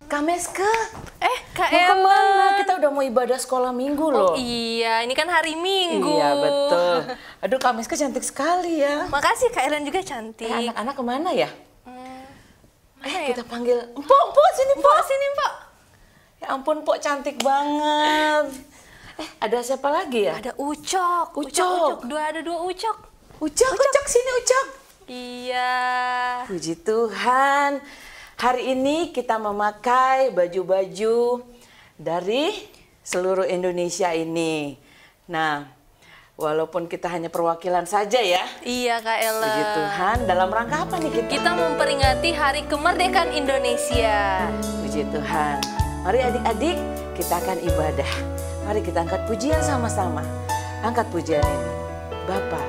Kak Meske, Kak mau Ella. kemana? Kita udah mau ibadah sekolah minggu loh. Oh iya, ini kan hari Minggu. Iya betul. Aduh Kak Meske cantik sekali ya. Makasih, Kak Ellen juga cantik. Anak-anak kemana ya? Mana ya? Kita panggil Empok sini Empok. Mbak, sini Mbak. Ya ampun Empok cantik banget. Ada siapa lagi ya? Ada Ucok. Ucok. Ada dua Ucok. Ucok sini Ucok. Iya. Puji Tuhan. Hari ini kita memakai baju-baju dari seluruh Indonesia ini. Nah, walaupun kita hanya perwakilan saja ya. Iya Kak Ella. Puji Tuhan, dalam rangka apa nih kita? Kita memperingati Hari Kemerdekaan Indonesia. Puji Tuhan. Mari adik-adik, kita akan ibadah. Mari kita angkat pujian sama-sama. Angkat pujian ini. Bapa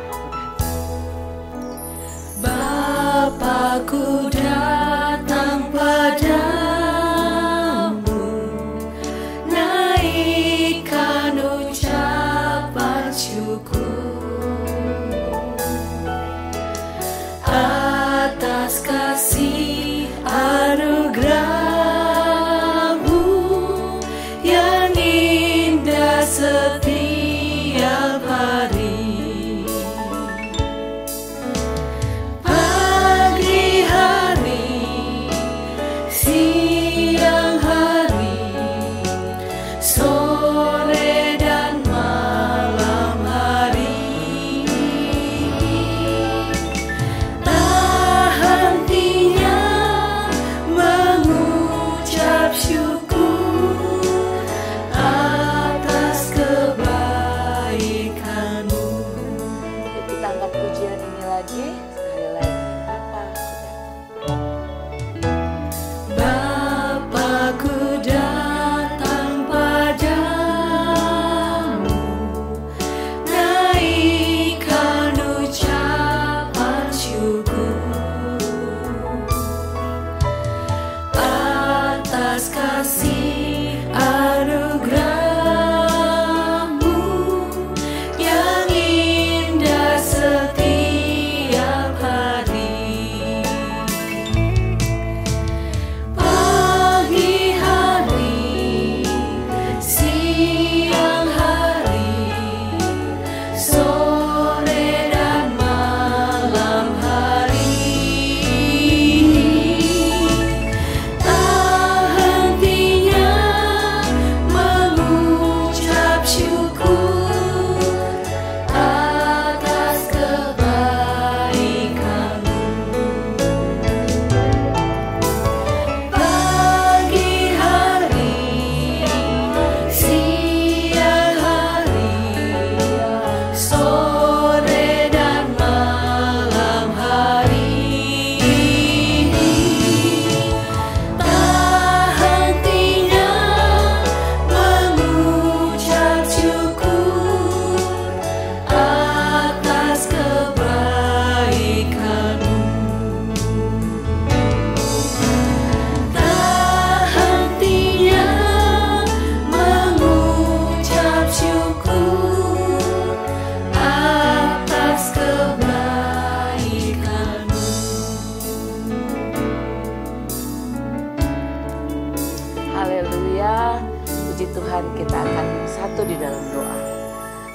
Bapakku datang padamu, naikkan ucapan syukur atas kasih anugerah-Mu yang indah setiap hari.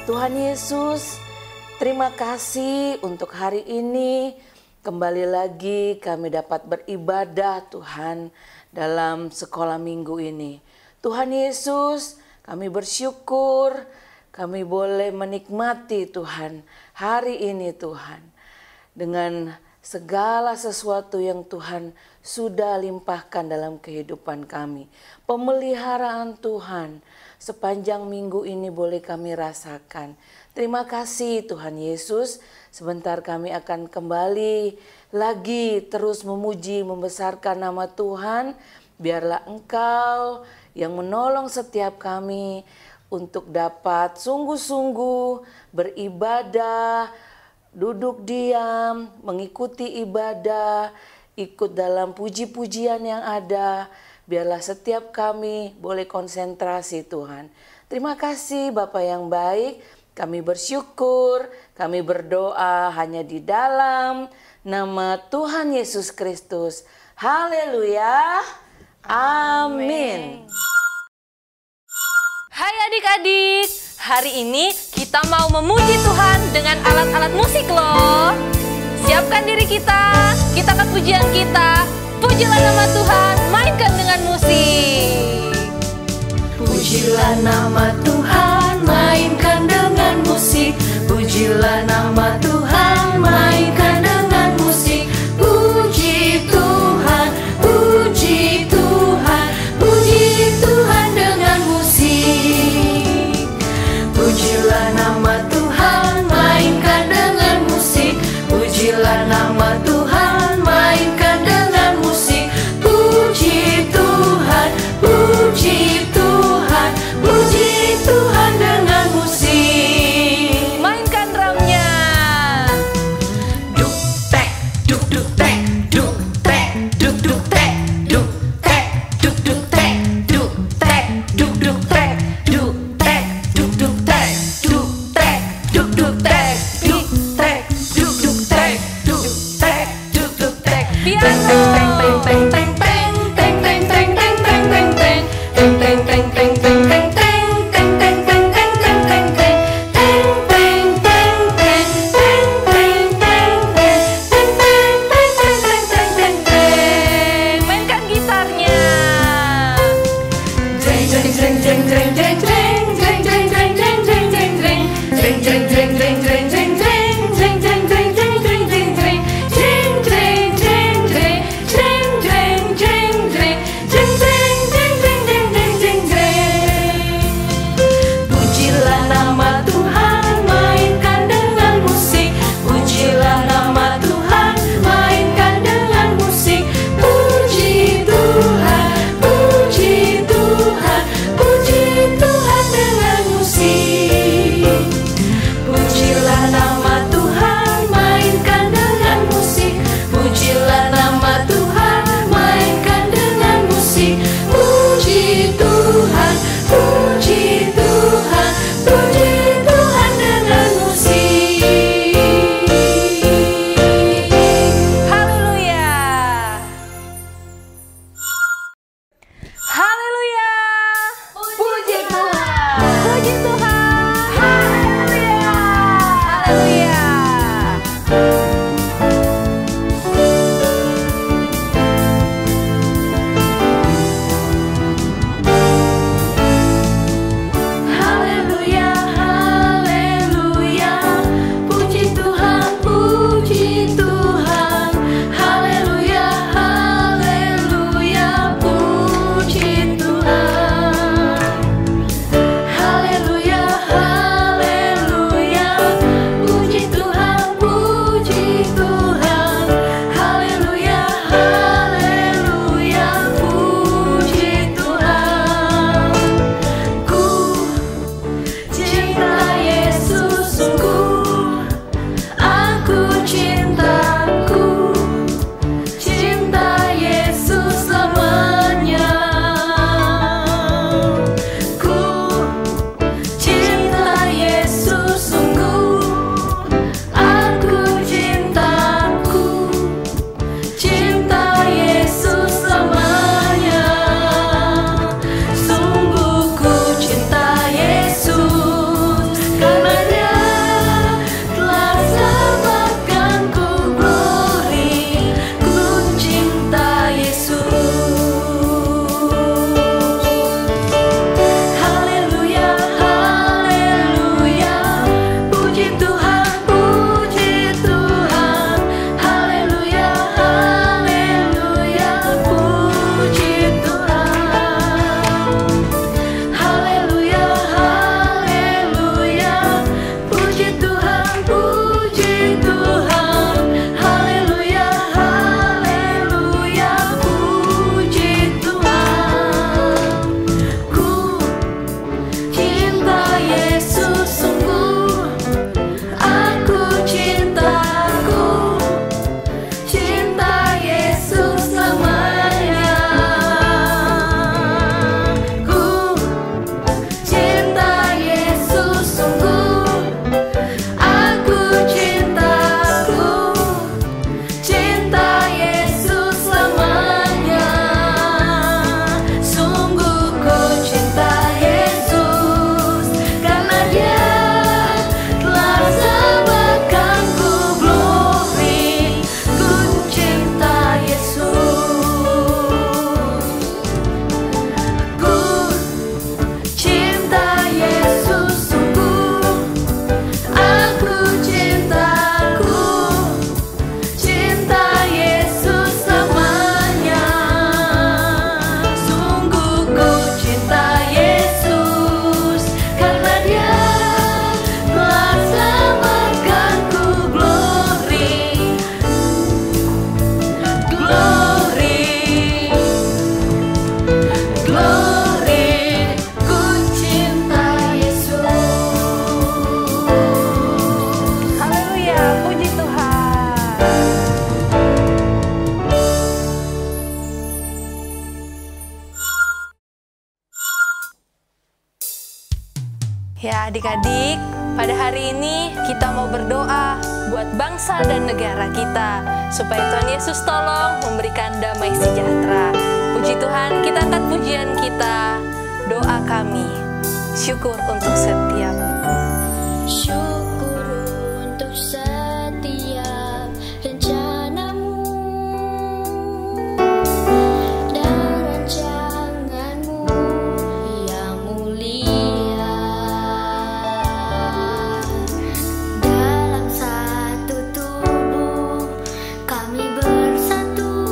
Tuhan Yesus, terima kasih untuk hari ini. Kembali lagi kami dapat beribadah Tuhan dalam sekolah minggu ini. Tuhan Yesus, kami bersyukur kami boleh menikmati Tuhan hari ini Tuhan. Dengan segala sesuatu yang Tuhan sudah limpahkan dalam kehidupan kami. Pemeliharaan Tuhan sepanjang minggu ini boleh kami rasakan. Terima kasih Tuhan Yesus. Sebentar kami akan kembali lagi terus memuji, membesarkan nama Tuhan. Biarlah Engkau yang menolong setiap kami untuk dapat sungguh-sungguh beribadah, duduk diam, mengikuti ibadah, ikut dalam puji-pujian yang ada. Biarlah setiap kami boleh konsentrasi Tuhan. Terima kasih Bapa yang baik. Kami bersyukur, kami berdoa hanya di dalam nama Tuhan Yesus Kristus. Haleluya. Amin. Hai adik-adik, hari ini kita mau memuji Tuhan dengan alat-alat musik loh. Siapkan diri kita angkat pujian kita. Pujilah nama Tuhan, mainkan dengan musik. Pujilah nama Tuhan, mainkan dengan musik. Pujilah nama Tuhan, mainkan dengan musik. Puji Tuhan, puji Tuhan, puji Tuhan dengan musik. Pujilah nama Tuhan, mainkan dengan musik. Pujilah nama Tuhan, mainkan dengan musik. Puji Tuhan, puji Tuhan, puji Tuhan dengan musik. Mainkan drumnya. Duk tek, duk duk tek, duk tek, duk duk tek, duk tek, duk duk tek, duk tek, duk duk tek, duk tek, duk duk tek, duk tek, duk duk tek, duk tek, duk duk tek, duk tek, duk duk tek. Piano. Teng teng teng teng teng teng teng teng teng teng teng teng teng teng teng teng Mainkan gitarnya. Adik-adik, pada hari ini kita mau berdoa buat bangsa dan negara kita, supaya Tuhan Yesus tolong memberikan damai sejahtera. Puji Tuhan, kita angkat pujian kita. Doa kami, syukur untuk setiap. Syukur untuk setiap rencanamu dan rancanganmu yang mulia. Dalam satu tubuh kami bersatu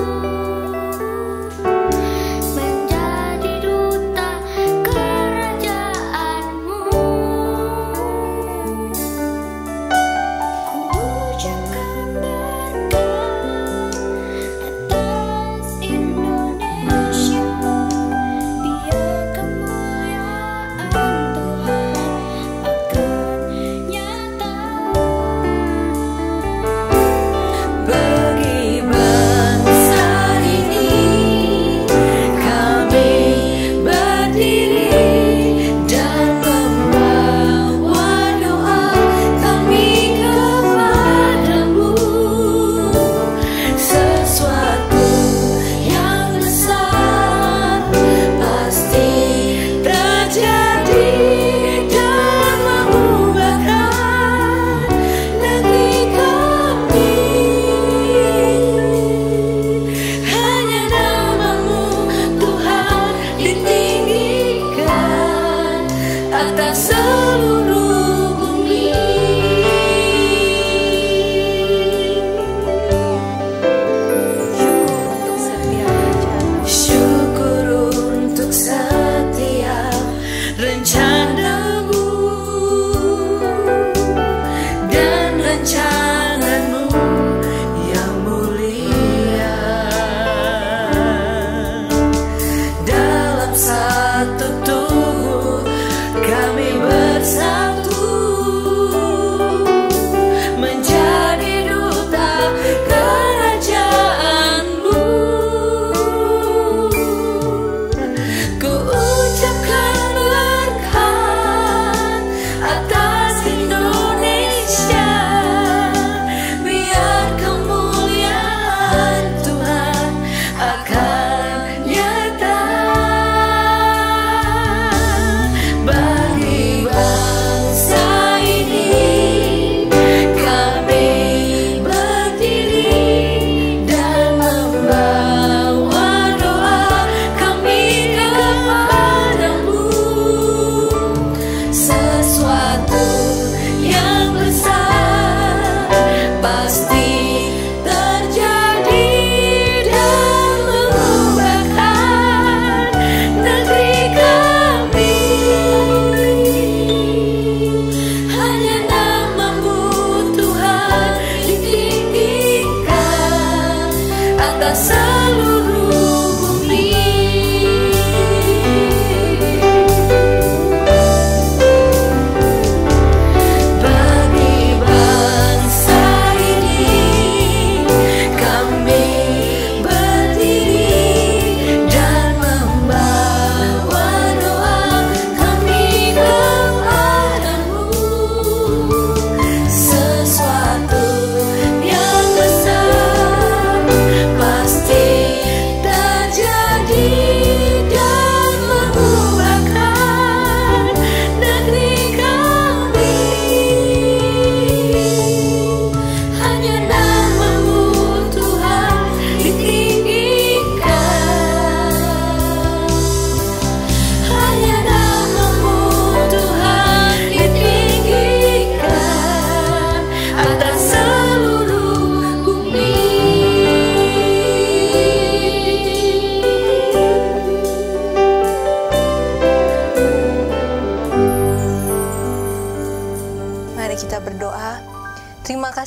menjadi duta kerajaanmu. Ucapkan berkat atas Indonesia, biar kemuliaan Tuhan akan nyata. Bagi bangsa ini kami berdiri dan membawa doa kami kepadamu. Sesuatu yang besar pasti terjadi dan mengubahkan negeri kami. Hanya namamu Tuhan ditinggikan atas seluruh bumi. Syukur untuk setiap rencanamu dan rancanganmu yang mulia. Dalam satu tubuh kami bersatu menjadi duta kerajaanmu. Ku ucapkan berkat atas Indonesia, biar kemuliaan Tuhan akan nyata. Bagi bangsa ini kami berdiri dan membawa doa kami kepadamu. Sesuatu yang besar pasti terjadi dan mengubahkan negeri kami. Hanya namamu Tuhan ditinggikan atas seluruh bumi. Bagi bangsa ini kami berdiri dan membawa doa kami kepadamu. Sesuatu yang besar pasti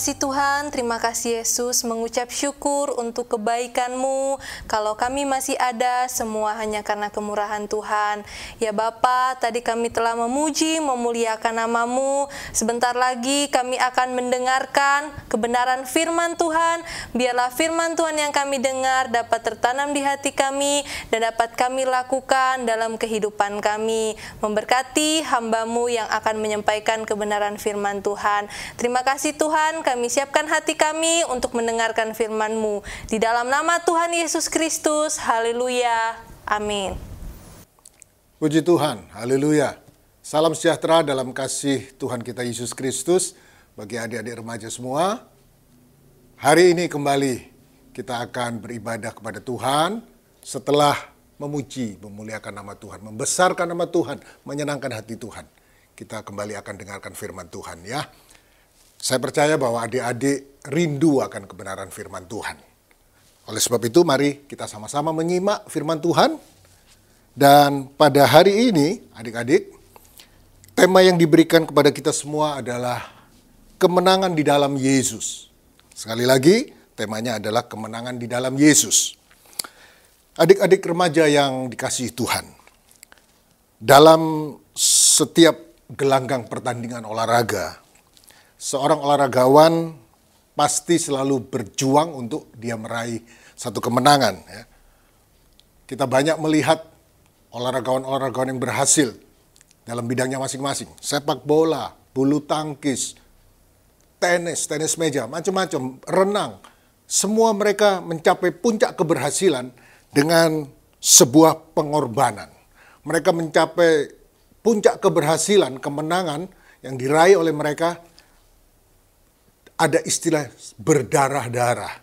kasih Tuhan, terima kasih Yesus, mengucap syukur untuk kebaikan-Mu. Kalau kami masih ada, semua hanya karena kemurahan Tuhan. Ya Bapa, tadi kami telah memuji, memuliakan nama-Mu. Sebentar lagi kami akan mendengarkan kebenaran firman Tuhan. Biarlah firman Tuhan yang kami dengar dapat tertanam di hati kami dan dapat kami lakukan dalam kehidupan kami. Memberkati hamba-Mu yang akan menyampaikan kebenaran firman Tuhan. Terima kasih Tuhan, kami siapkan hati kami untuk mendengarkan firman-Mu. Di dalam nama Tuhan Yesus Kristus, haleluya, amin. Puji Tuhan, haleluya. Salam sejahtera dalam kasih Tuhan kita Yesus Kristus bagi adik-adik remaja semua. Hari ini kembali kita akan beribadah kepada Tuhan setelah memuji, memuliakan nama Tuhan, membesarkan nama Tuhan, menyenangkan hati Tuhan. Kita kembali akan dengarkan firman Tuhan ya. Saya percaya bahwa adik-adik rindu akan kebenaran firman Tuhan. Oleh sebab itu mari kita sama-sama menyimak firman Tuhan. Dan pada hari ini adik-adik, tema yang diberikan kepada kita semua adalah kemenangan di dalam Yesus. Sekali lagi, temanya adalah kemenangan di dalam Yesus. Adik-adik remaja yang dikasihi Tuhan, dalam setiap gelanggang pertandingan olahraga, seorang olahragawan pasti selalu berjuang untuk dia meraih satu kemenangan. Ya. Kita banyak melihat olahragawan-olahragawan yang berhasil dalam bidangnya masing-masing. Sepak bola, bulu tangkis, tenis meja, macam-macam, renang. Semua mereka mencapai puncak keberhasilan dengan sebuah pengorbanan. Mereka mencapai puncak keberhasilan, kemenangan yang diraih oleh mereka. Ada istilah berdarah-darah.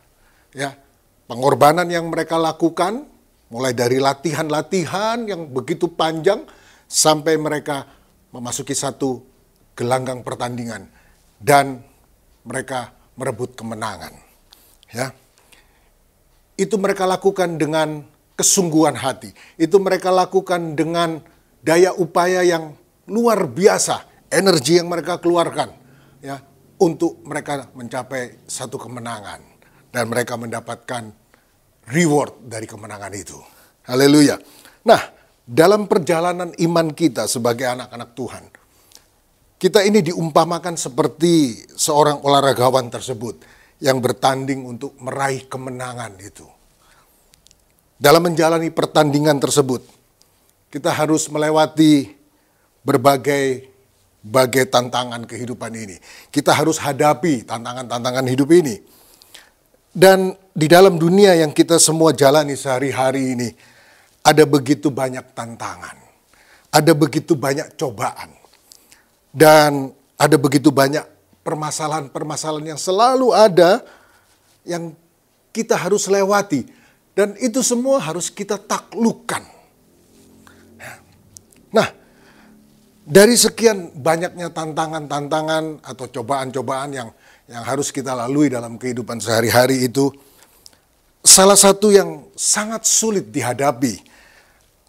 Ya, pengorbanan yang mereka lakukan, mulai dari latihan-latihan yang begitu panjang, sampai mereka memasuki satu gelanggang pertandingan. Dan mereka merebut kemenangan. Ya. Itu mereka lakukan dengan kesungguhan hati. Itu mereka lakukan dengan daya upaya yang luar biasa. Energi yang mereka keluarkan. Ya, untuk mereka mencapai satu kemenangan. Dan mereka mendapatkan reward dari kemenangan itu. Haleluya. Nah, dalam perjalanan iman kita sebagai anak-anak Tuhan, kita ini diumpamakan seperti seorang olahragawan tersebut yang bertanding untuk meraih kemenangan itu. Dalam menjalani pertandingan tersebut, kita harus melewati berbagai tantangan kehidupan ini. Kita harus hadapi tantangan-tantangan hidup ini. Dan di dalam dunia yang kita semua jalani sehari-hari ini, ada begitu banyak tantangan. Ada begitu banyak cobaan. Dan ada begitu banyak permasalahan-permasalahan yang selalu ada yang kita harus lewati. Dan itu semua harus kita taklukkan. Nah, dari sekian banyaknya tantangan-tantangan atau cobaan-cobaan yang harus kita lalui dalam kehidupan sehari-hari itu, salah satu yang sangat sulit dihadapi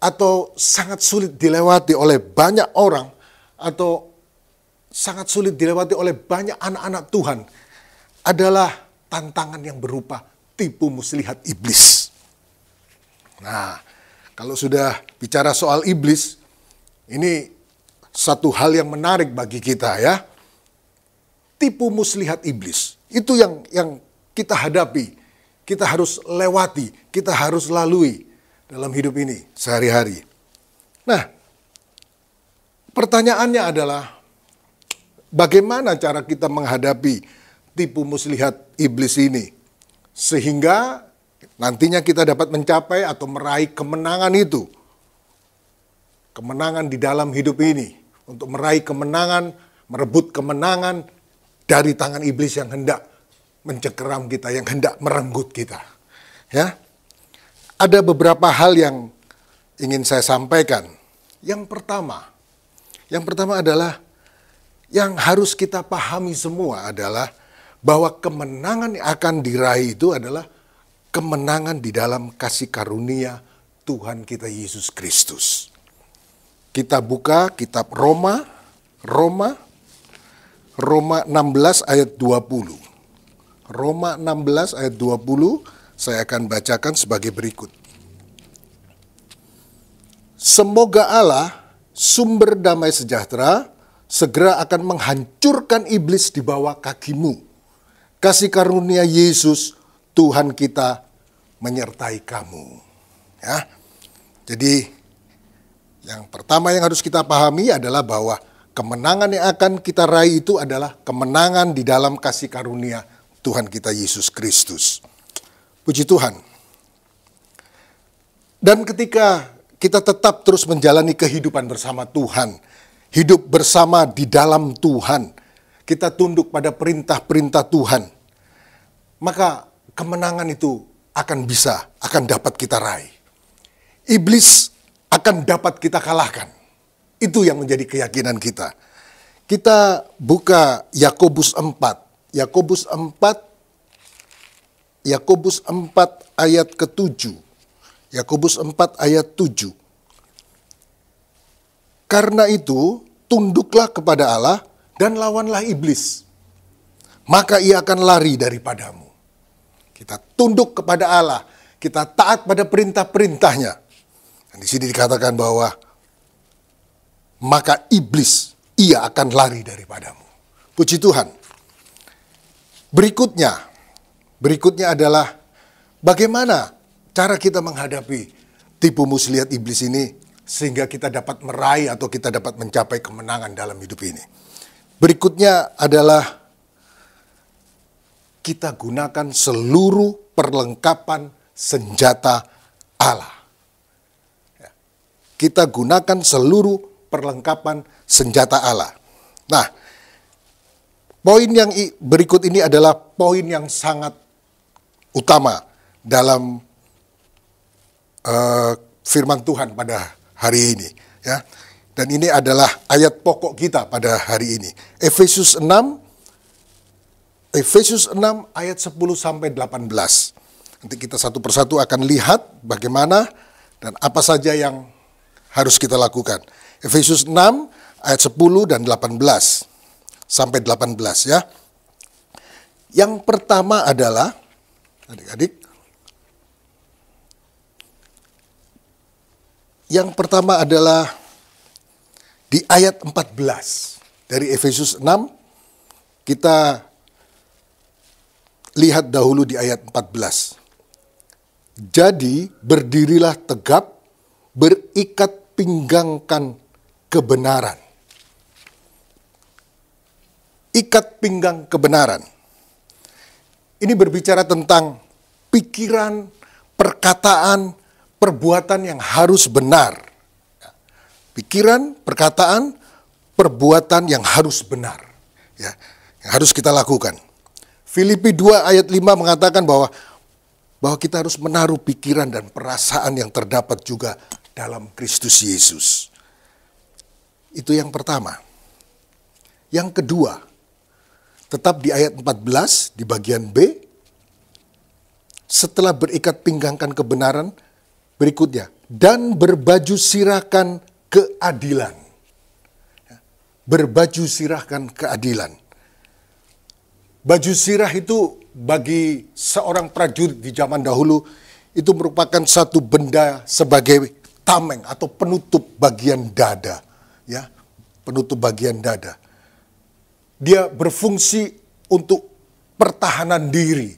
atau sangat sulit dilewati oleh banyak orang atau sangat sulit dilewati oleh banyak anak-anak Tuhan adalah tantangan yang berupa tipu muslihat iblis. Nah, kalau sudah bicara soal iblis, ini satu hal yang menarik bagi kita ya. Tipu muslihat iblis. Itu yang kita hadapi. Kita harus lewati. Kita harus lalui dalam hidup ini sehari-hari. Nah, pertanyaannya adalah bagaimana cara kita menghadapi tipu muslihat iblis ini? Sehingga nantinya kita dapat mencapai atau meraih kemenangan itu. Kemenangan di dalam hidup ini. Untuk meraih kemenangan, merebut kemenangan dari tangan iblis yang hendak mencengkeram kita, yang hendak merenggut kita. Ya, ada beberapa hal yang ingin saya sampaikan. Yang pertama adalah yang harus kita pahami semua adalah bahwa kemenangan yang akan diraih itu adalah kemenangan di dalam kasih karunia Tuhan kita Yesus Kristus. Kita buka kitab Roma 16 ayat 20. Roma 16 ayat 20, saya akan bacakan sebagai berikut. Semoga Allah, sumber damai sejahtera, segera akan menghancurkan iblis di bawah kakimu. Kasih karunia Yesus, Tuhan kita, menyertai kamu. Ya. Jadi, yang pertama yang harus kita pahami adalah bahwa kemenangan yang akan kita raih itu adalah kemenangan di dalam kasih karunia Tuhan kita Yesus Kristus. Puji Tuhan. Dan ketika kita tetap terus menjalani kehidupan bersama Tuhan, hidup bersama di dalam Tuhan, kita tunduk pada perintah-perintah Tuhan, maka kemenangan itu akan dapat kita raih. Iblis akan dapat kita kalahkan. Itu yang menjadi keyakinan kita. Kita buka Yakobus 4. Yakobus 4 ayat ke-7. Yakobus 4 ayat 7. Karena itu, tunduklah kepada Allah dan lawanlah iblis. Maka ia akan lari daripadamu. Kita tunduk kepada Allah. Kita taat pada perintah-perintahnya. Dan di sini dikatakan bahwa maka iblis, ia akan lari daripadamu. Puji Tuhan. Berikutnya adalah bagaimana cara kita menghadapi tipu muslihat iblis ini sehingga kita dapat meraih atau kita dapat mencapai kemenangan dalam hidup ini. Berikutnya adalah kita gunakan seluruh perlengkapan senjata Allah. Kita gunakan seluruh perlengkapan senjata Allah. Nah, poin yang berikut ini adalah poin yang sangat utama dalam firman Tuhan pada hari ini. Ya. Dan ini adalah ayat pokok kita pada hari ini. Efesus 6 ayat 10 sampai 18. Nanti kita satu persatu akan lihat bagaimana dan apa saja yang harus kita lakukan. Efesus 6 ayat 10 dan 18 sampai 18 ya. Yang pertama adalah adik-adik, yang pertama adalah di ayat 14 dari Efesus 6. Kita lihat dahulu di ayat 14. Jadi berdirilah tegap, berikat pinggangkan kebenaran. Ikat pinggang kebenaran. Ini berbicara tentang pikiran, perkataan, perbuatan yang harus benar. Pikiran, perkataan, perbuatan yang harus benar. Ya, yang harus kita lakukan. Filipi 2 ayat 5 mengatakan bahwa kita harus menaruh pikiran dan perasaan yang terdapat juga dalam Kristus Yesus. Itu yang pertama. Yang kedua, tetap di ayat 14 di bagian B, setelah berikat pinggangkan kebenaran, berikutnya, dan berbaju sirahkan keadilan. Berbaju sirahkan keadilan. Baju sirah itu bagi seorang prajurit di zaman dahulu itu merupakan satu benda sebagai tameng atau penutup bagian dada. Ya, penutup bagian dada. Dia berfungsi untuk pertahanan diri.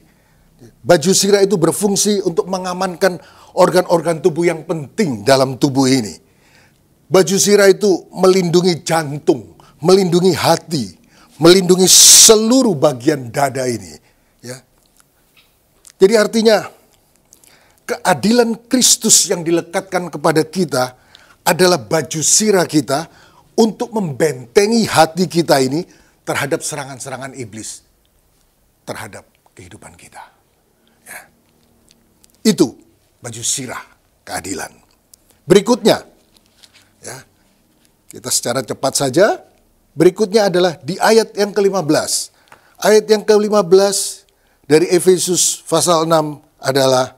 Baju sirah itu berfungsi untuk mengamankan organ-organ tubuh yang penting dalam tubuh ini. Baju sirah itu melindungi jantung, melindungi hati, melindungi seluruh bagian dada ini. Ya. Jadi artinya keadilan Kristus yang dilekatkan kepada kita adalah baju sirah kita untuk membentengi hati kita ini terhadap serangan-serangan iblis terhadap kehidupan kita. Ya. Itu baju sirah keadilan. Berikutnya, ya, kita secara cepat saja. Berikutnya adalah di ayat yang ke-15. Ayat yang ke-15 dari Efesus pasal 6 adalah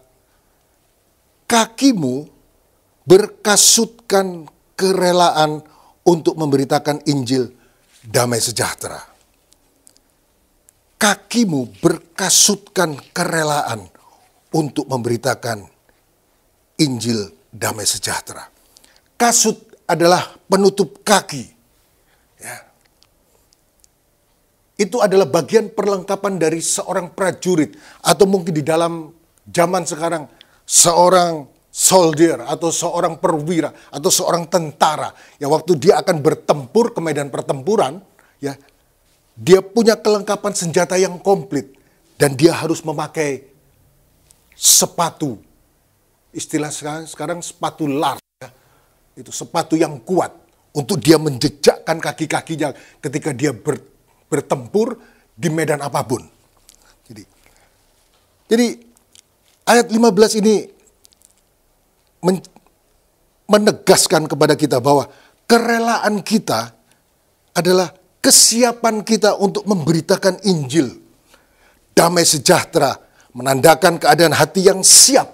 kakimu berkasutkan kerelaan untuk memberitakan Injil damai sejahtera. kakimu berkasutkan kerelaan untuk memberitakan Injil damai sejahtera. Kasut adalah penutup kaki. Ya. Itu adalah bagian perlengkapan dari seorang prajurit. Atau mungkin di dalam zaman sekarang, seorang soldier atau seorang perwira atau seorang tentara. Ya, waktu dia akan bertempur ke medan pertempuran, ya, dia punya kelengkapan senjata yang komplit. Dan dia harus memakai sepatu. Istilah sekarang sepatu lar. Ya. Itu sepatu yang kuat untuk dia menjejakkan kaki-kakinya ketika dia bertempur di medan apapun. Jadi ayat 15 ini menegaskan kepada kita bahwa kerelaan kita adalah kesiapan kita untuk memberitakan Injil. Damai sejahtera menandakan keadaan hati yang siap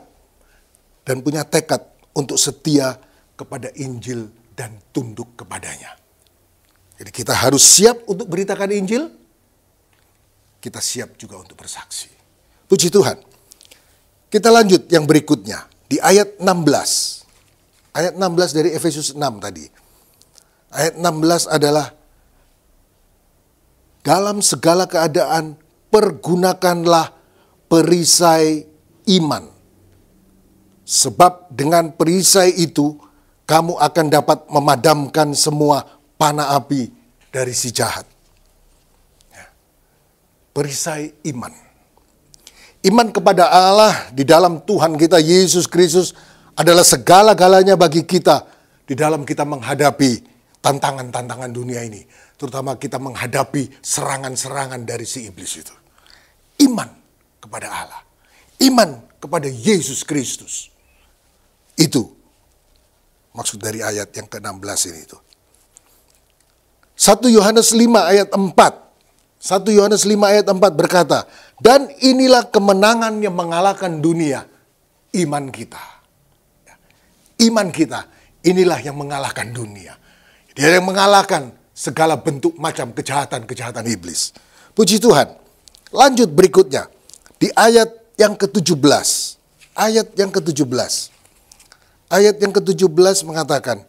dan punya tekad untuk setia kepada Injil dan tunduk kepadanya. Jadi kita harus siap untuk beritakan Injil, kita siap juga untuk bersaksi. Puji Tuhan. Kita lanjut yang berikutnya. Di ayat 16. Ayat 16 dari Efesus 6 tadi. Ayat 16 adalah, dalam segala keadaan pergunakanlah perisai iman. Sebab dengan perisai itu kamu akan dapat memadamkan semua panah api dari si jahat. Ya. Perisai iman. Iman kepada Allah di dalam Tuhan kita Yesus Kristus adalah segala-galanya bagi kita di dalam kita menghadapi tantangan-tantangan dunia ini. Terutama kita menghadapi serangan-serangan dari si iblis itu. Iman kepada Allah. Iman kepada Yesus Kristus. Itu maksud dari ayat yang ke-16 ini itu. 1 Yohanes 5 ayat 4. 1 Yohanes 5 ayat 4 berkata, dan inilah kemenangan yang mengalahkan dunia, iman kita. Iman kita, inilah yang mengalahkan dunia. Dia yang mengalahkan segala bentuk macam kejahatan-kejahatan iblis. Puji Tuhan. Lanjut berikutnya. Di ayat yang ke-17. Ayat yang ke-17. Ayat yang ke-17 mengatakan,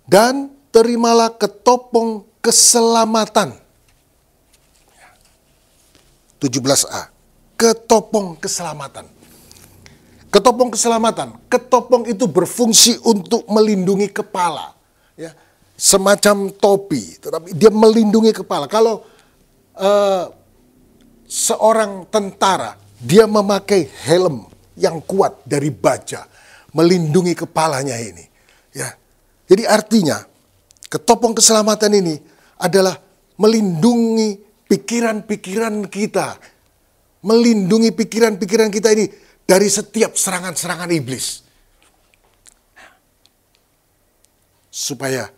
dan terimalah ketopong keselamatan. 17a. Ketopong keselamatan. Ketopong keselamatan. Ketopong itu berfungsi untuk melindungi kepala. Ya, semacam topi. Tetapi dia melindungi kepala. Kalau seorang tentara, dia memakai helm yang kuat dari baja. Melindungi kepalanya ini. Ya. Jadi artinya, ketopong keselamatan ini adalah melindungi pikiran-pikiran kita. Melindungi pikiran-pikiran kita ini dari setiap serangan-serangan iblis. Supaya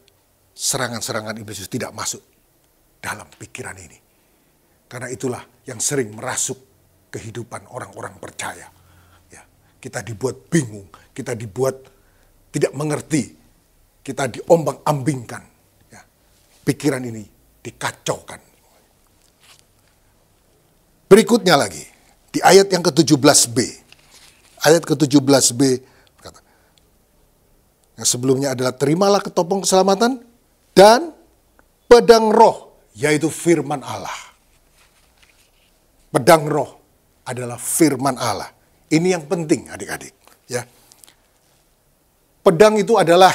serangan-serangan iblis itu tidak masuk dalam pikiran ini. Karena itulah yang sering merasuk kehidupan orang-orang percaya. Ya, kita dibuat bingung, kita dibuat tidak mengerti, kita diombang-ambingkan. Ya, pikiran ini dikacaukan. Berikutnya lagi, di ayat yang ke-17b. Ayat ke-17b, yang sebelumnya adalah terimalah ketopong keselamatan dan pedang roh, yaitu firman Allah. Pedang roh adalah firman Allah. Ini yang penting adik-adik. Ya. Pedang itu adalah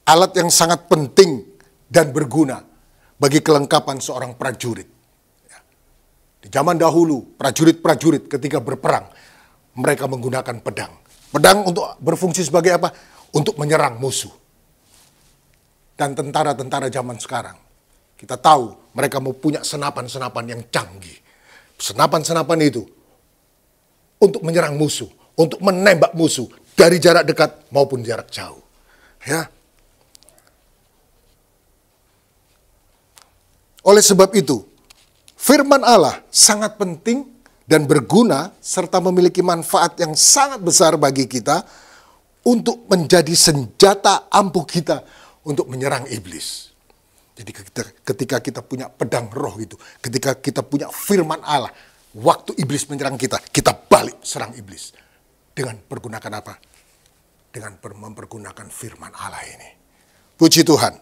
alat yang sangat penting dan berguna bagi kelengkapan seorang prajurit. Di zaman dahulu, prajurit-prajurit ketika berperang, mereka menggunakan pedang. Pedang untuk berfungsi sebagai apa? Untuk menyerang musuh. Dan tentara-tentara zaman sekarang, kita tahu mereka mau punya senapan-senapan yang canggih. Senapan-senapan itu untuk menyerang musuh, untuk menembak musuh dari jarak dekat maupun jarak jauh. Ya. Oleh sebab itu, firman Allah sangat penting dan berguna serta memiliki manfaat yang sangat besar bagi kita untuk menjadi senjata ampuh kita untuk menyerang iblis. Jadi ketika kita punya pedang roh itu, ketika kita punya firman Allah, waktu iblis menyerang kita, kita balik serang iblis. Dengan pergunakan apa? Dengan mempergunakan firman Allah ini. Puji Tuhan.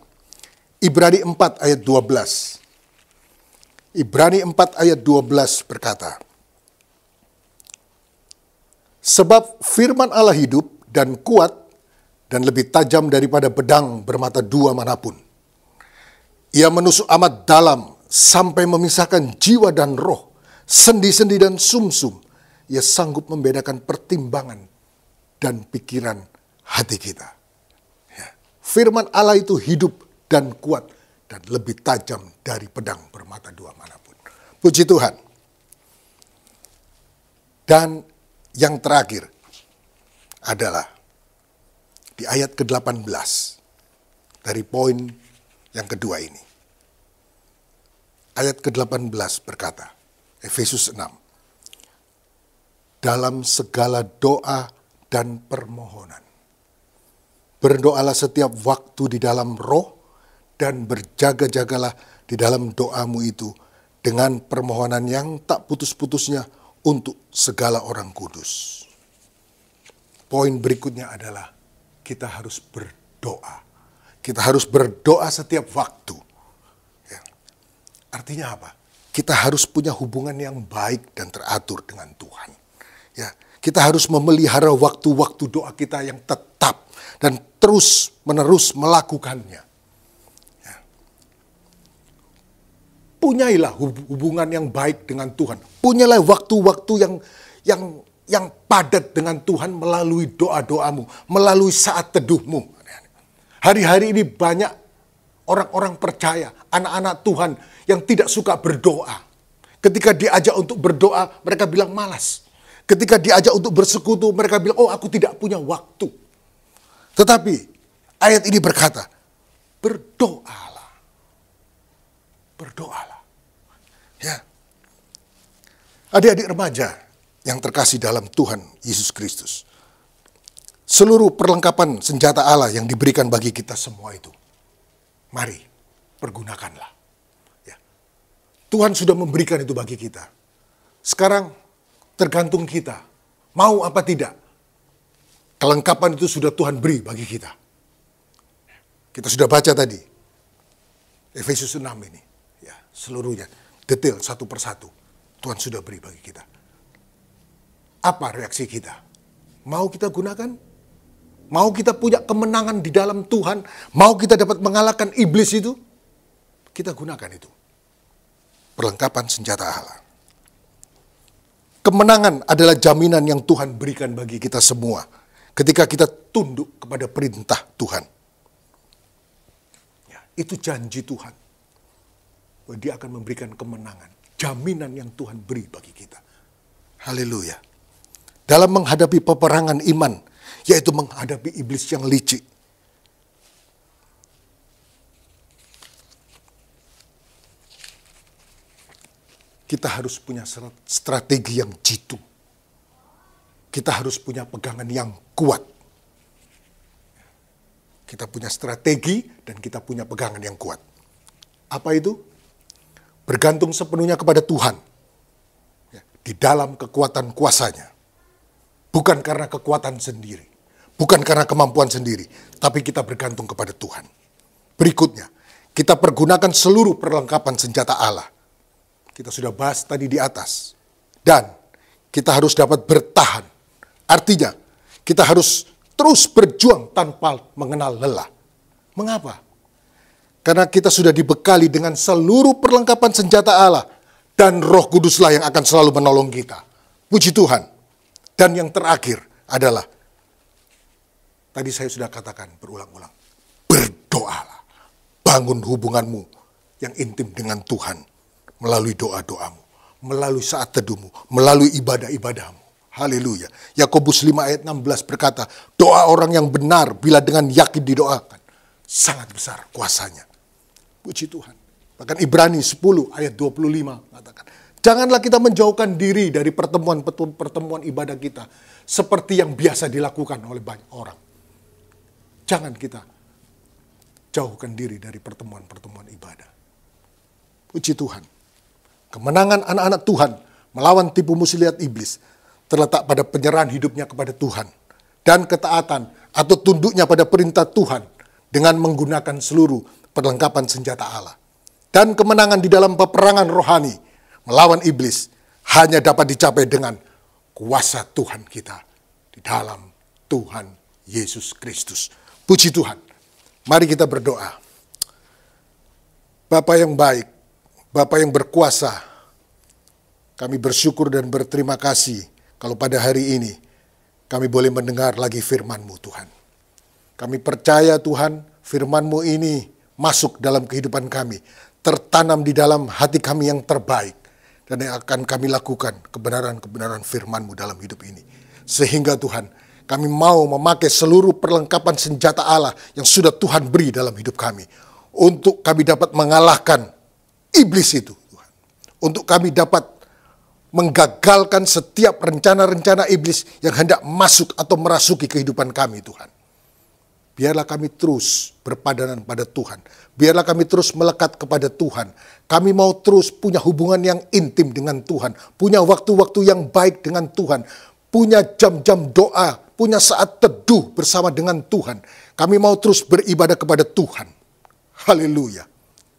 Ibrani 4 ayat 12. Ibrani 4 ayat 12 berkata, sebab firman Allah hidup dan kuat dan lebih tajam daripada pedang bermata dua manapun. Ia menusuk amat dalam sampai memisahkan jiwa dan roh, sendi-sendi dan sumsum. Ia sanggup membedakan pertimbangan dan pikiran hati kita. Ya. Firman Allah itu hidup dan kuat dan lebih tajam dari pedang bermata dua manapun. Puji Tuhan. Dan yang terakhir adalah di ayat ke-18 dari poin yang kedua ini. Ayat ke-18 berkata, Efesus 6, dalam segala doa dan permohonan, berdoalah setiap waktu di dalam roh dan berjaga-jagalah di dalam doamu itu dengan permohonan yang tak putus-putusnya untuk segala orang kudus. Poin berikutnya adalah kita harus berdoa. Kita harus berdoa setiap waktu. Ya. Artinya apa? Kita harus punya hubungan yang baik dan teratur dengan Tuhan. Ya. Kita harus memelihara waktu-waktu doa kita yang tetap dan terus-menerus melakukannya. Ya. Punyailah hubungan yang baik dengan Tuhan. Punyalah waktu-waktu yang padat dengan Tuhan melalui doa-doamu, melalui saat teduhmu. Hari-hari ini banyak orang-orang percaya, anak-anak Tuhan yang tidak suka berdoa. Ketika diajak untuk berdoa, mereka bilang malas. Ketika diajak untuk bersekutu, mereka bilang, oh aku tidak punya waktu. Tetapi ayat ini berkata, berdoalah. Berdoalah. Ya. Adik-adik remaja yang terkasih dalam Tuhan Yesus Kristus. Seluruh perlengkapan senjata Allah yang diberikan bagi kita semua itu, mari pergunakanlah. Ya. Tuhan sudah memberikan itu bagi kita. Sekarang tergantung kita, mau apa tidak. Kelengkapan itu sudah Tuhan beri bagi kita. Kita sudah baca tadi, Efesus 6 ini. Ya, seluruhnya, detail satu persatu. Tuhan sudah beri bagi kita. Apa reaksi kita? Mau kita gunakan? Mau kita punya kemenangan di dalam Tuhan? Mau kita dapat mengalahkan iblis itu? Kita gunakan itu. Perlengkapan senjata Allah. Kemenangan adalah jaminan yang Tuhan berikan bagi kita semua. Ketika kita tunduk kepada perintah Tuhan. Ya, itu janji Tuhan. Bahwa Dia akan memberikan kemenangan. Jaminan yang Tuhan beri bagi kita. Haleluya. Dalam menghadapi peperangan iman, yaitu menghadapi iblis yang licik. Kita harus punya strategi yang jitu. Kita harus punya pegangan yang kuat. Kita punya strategi dan kita punya pegangan yang kuat. Apa itu? Bergantung sepenuhnya kepada Tuhan. Di dalam kekuatan kuasanya. Bukan karena kekuatan sendiri. Bukan karena kemampuan sendiri. Tapi kita bergantung kepada Tuhan. Berikutnya, kita pergunakan seluruh perlengkapan senjata Allah. Kita sudah bahas tadi di atas. Dan kita harus dapat bertahan. Artinya, kita harus terus berjuang tanpa mengenal lelah. Mengapa? Karena kita sudah dibekali dengan seluruh perlengkapan senjata Allah. Dan Roh Kuduslah yang akan selalu menolong kita. Puji Tuhan. Dan yang terakhir adalah, tadi saya sudah katakan berulang-ulang, berdoalah. Bangun hubunganmu yang intim dengan Tuhan melalui doa-doamu, melalui saat teduhmu, melalui ibadah-ibadahmu. Haleluya. Yakobus 5 ayat 16 berkata, doa orang yang benar bila dengan yakin didoakan, sangat besar kuasanya. Puji Tuhan. Bahkan Ibrani 10 ayat 25 mengatakan, janganlah kita menjauhkan diri dari pertemuan ibadah kita seperti yang biasa dilakukan oleh banyak orang. Jangan kita jauhkan diri dari pertemuan-pertemuan ibadah. Puji Tuhan. Kemenangan anak-anak Tuhan melawan tipu muslihat iblis terletak pada penyerahan hidupnya kepada Tuhan dan ketaatan atau tunduknya pada perintah Tuhan dengan menggunakan seluruh perlengkapan senjata Allah. Dan kemenangan di dalam peperangan rohani melawan iblis hanya dapat dicapai dengan kuasa Tuhan kita di dalam Tuhan Yesus Kristus. Puji Tuhan. Mari kita berdoa. Bapa yang baik, Bapa yang berkuasa, kami bersyukur dan berterima kasih kalau pada hari ini kami boleh mendengar lagi firman-Mu Tuhan. Kami percaya Tuhan firman-Mu ini masuk dalam kehidupan kami, tertanam di dalam hati kami yang terbaik, dan yang akan kami lakukan kebenaran-kebenaran firman-Mu dalam hidup ini. Sehingga Tuhan, kami mau memakai seluruh perlengkapan senjata Allah yang sudah Tuhan beri dalam hidup kami, untuk kami dapat mengalahkan iblis itu, Tuhan. Untuk kami dapat menggagalkan setiap rencana-rencana iblis yang hendak masuk atau merasuki kehidupan kami, Tuhan. Biarlah kami terus berpadanan pada Tuhan. Biarlah kami terus melekat kepada Tuhan. Kami mau terus punya hubungan yang intim dengan Tuhan. Punya waktu-waktu yang baik dengan Tuhan. Punya jam-jam doa. Punya saat teduh bersama dengan Tuhan. Kami mau terus beribadah kepada Tuhan. Haleluya.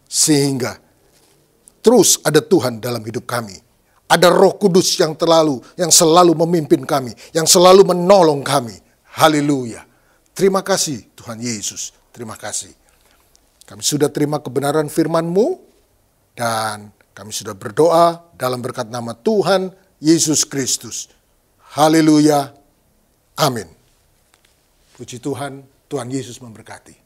Sehingga terus ada Tuhan dalam hidup kami. Ada Roh Kudus yang selalu memimpin kami, yang selalu menolong kami. Haleluya. Terima kasih Tuhan Yesus. Terima kasih. Kami sudah terima kebenaran firman-Mu dan kami sudah berdoa dalam berkat nama Tuhan Yesus Kristus. Haleluya. Amin. Puji Tuhan, Tuhan Yesus memberkati.